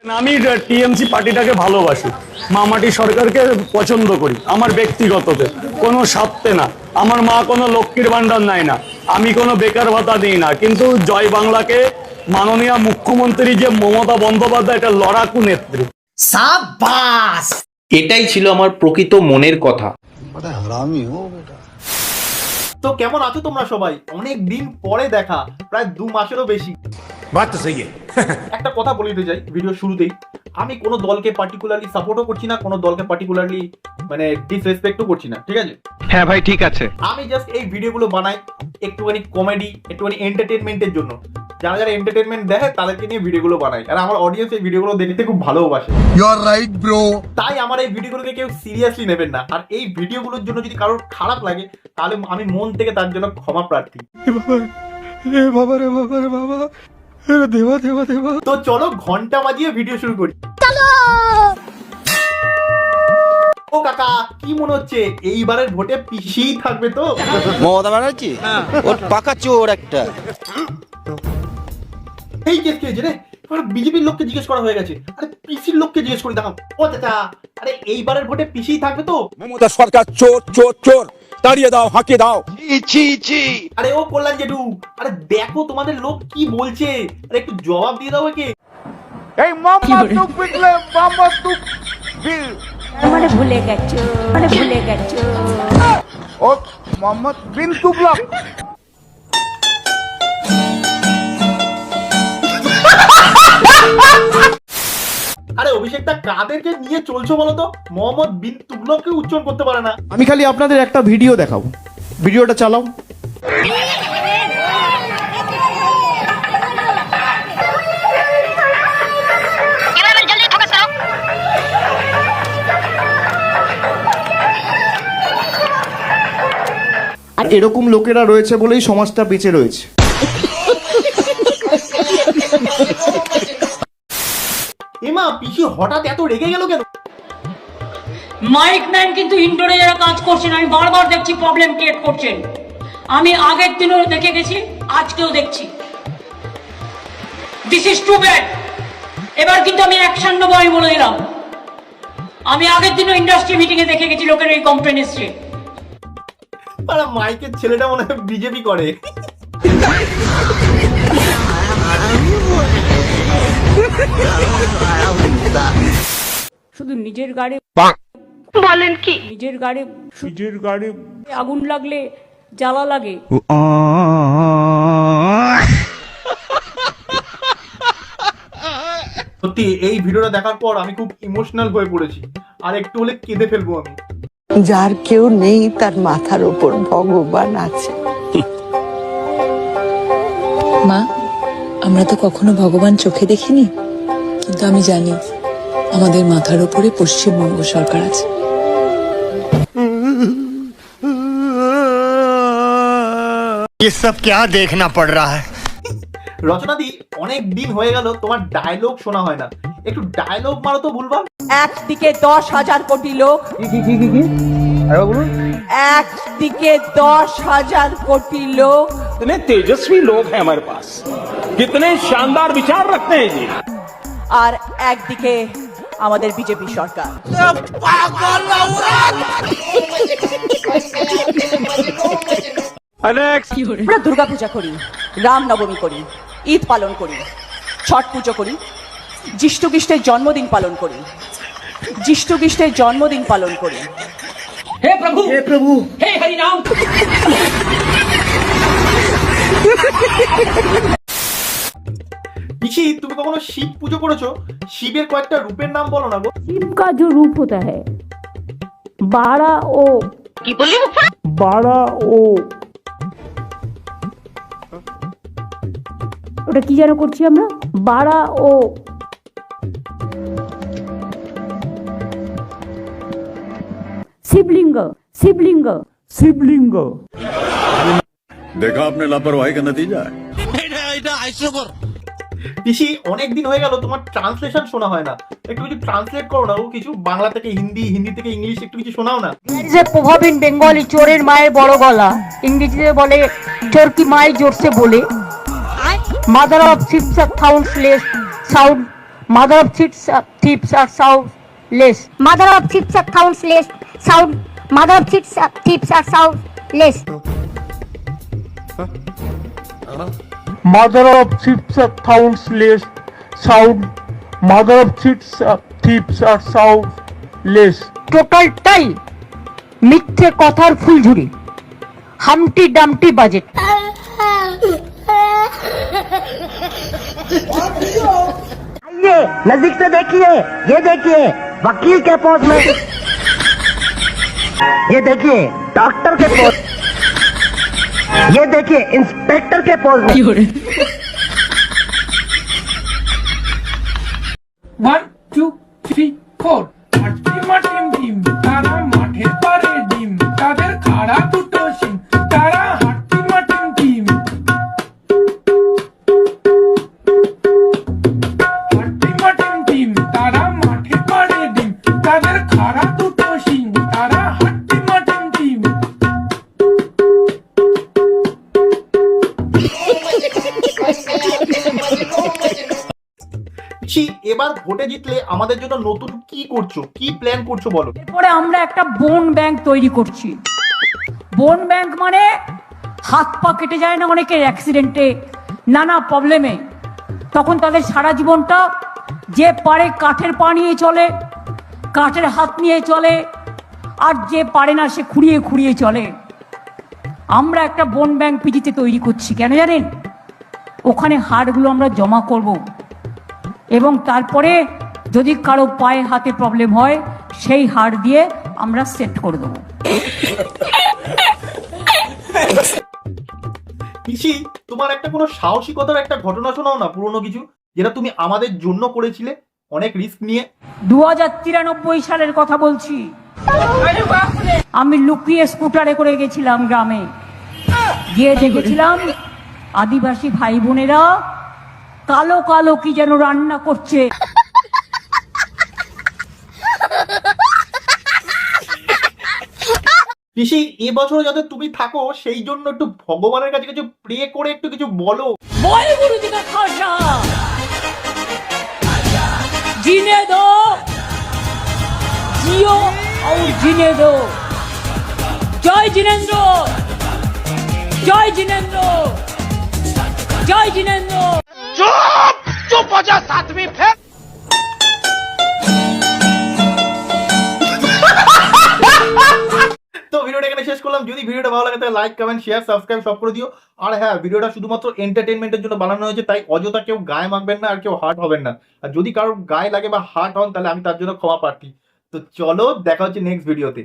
আমি টিএমসি পার্টিটাকে ভালোবাসি, মামাটি সরকারকে পছন্দ করি আমার ব্যক্তিগততে, কোনো স্বার্থে না। আমার মা কোনো লক্ষ্মীর ভান্ডার নেয় না, আমি কোনো বেকার ভাতা দিই না, কিন্তু জয় বাংলাকে মাননীয় মুখ্যমন্ত্রী যে মমতা বন্দ্যোপাধ্যায়, এটা লড়াকু নেত্রী। সাবাস! এটাই ছিল আমার প্রকৃত মনের কথা। তো কেমন আছো তোমরা সবাই? অনেক দিন পরে দেখা, প্রায় 2 মাসেরও বেশি। बात तो सही है। একটা কথা বলিতে যাই ভিডিও শুরুতেই, আমি কোনো দলকে পার্টিকুলারলি সাপোর্টও করছি না, কোনো দলকে পার্টিকুলারলি মানে ডিসরেসপেক্টও করছি না, ঠিক আছে? হ্যাঁ ভাই, ঠিক আছে। আমি জাস্ট এই ভিডিওগুলো বানাই একটুখানি কমেডি, একটুখানি এন্টারটেনমেন্টের জন্য। যারা যারা এন্টারটেনমেন্ট দেখে তাদেরকে নিয়ে ভিডিওগুলো বানাই, আর আমার অডিয়েন্স এই ভিডিওগুলো দেখতে খুব ভালোবাসে। You are right, bro. তাই আমার এই ভিডিওগুলোকে কেউ সিরিয়াসলি নেবেন না, আর এই ভিডিওগুলোর জন্য যদি কারোর খারাপ লাগে তাহলে আমি মন থেকে তার জন্য ক্ষমা প্রার্থী। তো চলো ঘন্টা বাজিয়ে ভিডিও শুরু করি। ও কাকা, কি মনে হচ্ছে এইবারের ভোটে পিসি থাকবে তো? মমতা ব্যানার্জি ওর পাকা চোর একটা। এই কেস খেয়েছে রে, এবার বিজেপির লোককে জিজ্ঞেস করা হয়ে গেছে, আরে পিসির লোককে জিজ্ঞেস করে দেখাম। ও চাচা, আরে এইবারের ভোটে পিসি থাকবে তো? মমতা সরকার চোর চোর চোর, তাড়িয়ে দাও, হাঁকিয়ে দাও। আরে ও কল্যাণ জেঠু, আরে দেখো তোমাদের লোক কি বলছে, আরে একটু জবাব দিয়ে দাও একে। এই মোহাম্মদ তুক বিকলে মোহাম্মদ তুক মানে ভুলে গেছো, মানে ভুলে গেছো। ও মোহাম্মদ বিন তুগলক। আরে অভিষেকটা কাদেরকে নিয়ে চলছো বলো তো? মোহাম্মদ বিন তুগলককে উচ্চারণ করতে পারে না। আমি খালি আপনাদের একটা ভিডিও দেখাবো, ভিডিওটা চালাও। আর এরকম লোকেরা রয়েছে বলেই সমাজটা বেঁচে রয়েছে। এমা, পিসি হঠাৎ এত রেগে গেল কেন? মাইক ম্যান কিন্তু ইনডোরে যারা কাজ করছেন, আমি বারবার দেখছি প্রবলেম ক্রিয়েট করছেন। আমি আগের দিনও দেখে গেছি, আজকেও দেখছি। This is too bad. এবার কিন্তু আমি অ্যাকশন নেবো, আমি বলে দিলাম। আমি আগের দিনও ইন্ডাস্ট্রি মিটিং এ দেখে গেছি লোকের এই কমপ্লেন এসছে। আরে মাইকের ছেলেটা মনে হয় বিজেপি করে। শুধু নিজের গাড়ি বলেন কি, নিজের গাড়ি আগুন লাগলে জ্বালা লাগে। সত্যি এই ভিডিওটা দেখার পর আমি খুব ইমোশনাল হয়ে পড়েছি, আর একটু হলে কেঁদে ফেলবো আমি। যার কেউ নেই তার মাথার উপর ভগবান আছে। মা, আমরা তো কখনো ভগবান চোখে দেখিনি, কিন্তু আমি জানি আমাদের মাথার উপরে পশ্চিমবঙ্গ সরকার আছে। ये सब क्या देखना पड़ रहा है? রচনাদি, অনেক দিন হয়ে গেল তোমার ডায়লগ শোনা হয় না, একটু ডায়লগ মারো তো ভুলবা। একদিকে 10,000 কোটি লোক, একদিকে 10,000 কোটি লোক, कितने तेजस्वी लोग हैं हमारे पास, कितने शानदार विचार रखते हैं जी। আর একদিকে আমাদের বিজেপি সরকার। আমরা দুর্গা পূজা করি, রামনবমী করি, ঈদ পালন করি, ছট পুজো করি, যিশু খ্রিস্টের জন্মদিন পালন করি, যিশু খ্রিস্টের জন্মদিন পালন করি। হে প্রভু, হে প্রভু, হে হরি রাম। পিসি, তুমি কখনো শিব পুজো করেছো? শিবের কয়েকটা রূপের নাম বলো না গো। शिव का जो रूप होता है 12 ओ, কি বললি? 12 ও, ওটা কি যেন করছি আমরা, 12 ও শিবলিঙ্গ, শিবলিঙ্গ, শিবলিঙ্গ। देखा आपने लापरवाही का नतीजा है। পিসি, অনেক দিন হয়ে গেল তোমার ট্রান্সলেশন শোনা হয় না, একটু কিছু ট্রান্সলেট করো না গো, কিছু বাংলা থেকে হিন্দি, হিন্দি থেকে ইংলিশ, একটু কিছু শোনাও না। যে প্রভাব ইন বেঙ্গলি, চোরের মায়ের বড় গলা, ইংরেজিতে বলে চোর কি মাই জোরসে বলে, mother of ships sounds less sound Mother of thieves are soundless. Mother of thieves are soundless. Mother of thieves are soundless. Mother of thieves are soundless. Mother of thieves are soundless. টোটালটাই মিথ্যে কথার ফুলঝুরি, হামটি ডামটি budget. नजदीक से देखिए, ये देखिए वकील के पोस्ट में, ये देखिए डॉक्टर के पोस्ट, ये देखिए इंस्पेक्टर के पोस्ट में। 1 2 3 4 টিম তারা মাঠের পারে ডিম, তাদের খাড়া দুটো সিং, তারা হাট্টিমাটিম টিম। হাট্টিমাটিম টিম তারা মাঠের পারে ডিম, তাদের খাড়া দুটো সিং, তারা হাট্টিমাটিম টিম। এবার ভোটে জিতলে আমাদের জন্য নতুন কি করছো, কি প্ল্যান করছো বলো? এরপরে আমরা একটা বোন ব্যাংক তৈরি করছি। বোন ব্যাংক মানে হাত পা কেটে যায় না অনেকের অ্যাক্সিডেন্টে, নানা প্রবলেমে, তখন তাদের সারা জীবনটা যে পারে কাঠের পা নিয়ে চলে, কাঠের হাত নিয়ে চলে, আর যে পারে না সে খুঁড়িয়ে খুঁড়িয়ে চলে। আমরা একটা বোন ব্যাংক পিজিতে তৈরি করছি, কেন জানেন? ওখানে হাড়গুলো আমরা জমা করব, এবং তারপরে যদি কারো পায়ে হাতে প্রবলেম হয় সেই হাড় দিয়ে আমরা সেট করে দেবো। পিসি, তোমার একটা কোনো সাহসিকতার একটা ঘটনা শোনাও না, পুরনো কিছু যেটা তুমি আমাদের জন্য করেছিলে অনেক রিস্ক নিয়ে। 2093 সালের কথা বলছি। আমি লুকিয়ে স্কুটারে করে গেছিলাম গ্রামে, গিয়ে দেখেছিলাম আদিবাসী ভাই বোনেরা কালো কালো কি যেন রান্না করছে। পিসি, এবছরে যাতে তুমি থাকো সেই জন্য একটু ভগবানের কাছে কিছু প্রে করে একটু কিছু বলো। बोल गुरु जी का खालसा, जीने दो, जियो और जीने दो। जय जिनेंद्र, जय जिनेंद्र, जय जिनेंद्र। चुप हो जा सातवीं फेल। তো ভিডিওটা এখানে শেষ করলাম। যদি ভিডিওটা ভালো লাগে তাহলে লাইক, কমেন্ট, শেয়ার, সাবস্ক্রাইব সব করে দিও। আর হ্যাঁ, ভিডিওটা শুধুমাত্র এন্টারটেইনমেন্টের জন্য বানানো হয়েছে, তাই অযথা কেউ গায়ে মাখবেন না আর কেউ হার্ট হবেন না। আর যদি কারোর গায়ে লাগে বা হার্ট হন তাহলে আমি তার জন্য ক্ষমা প্রার্থী। তো চলো, দেখা হচ্ছে নেক্সট ভিডিওতে।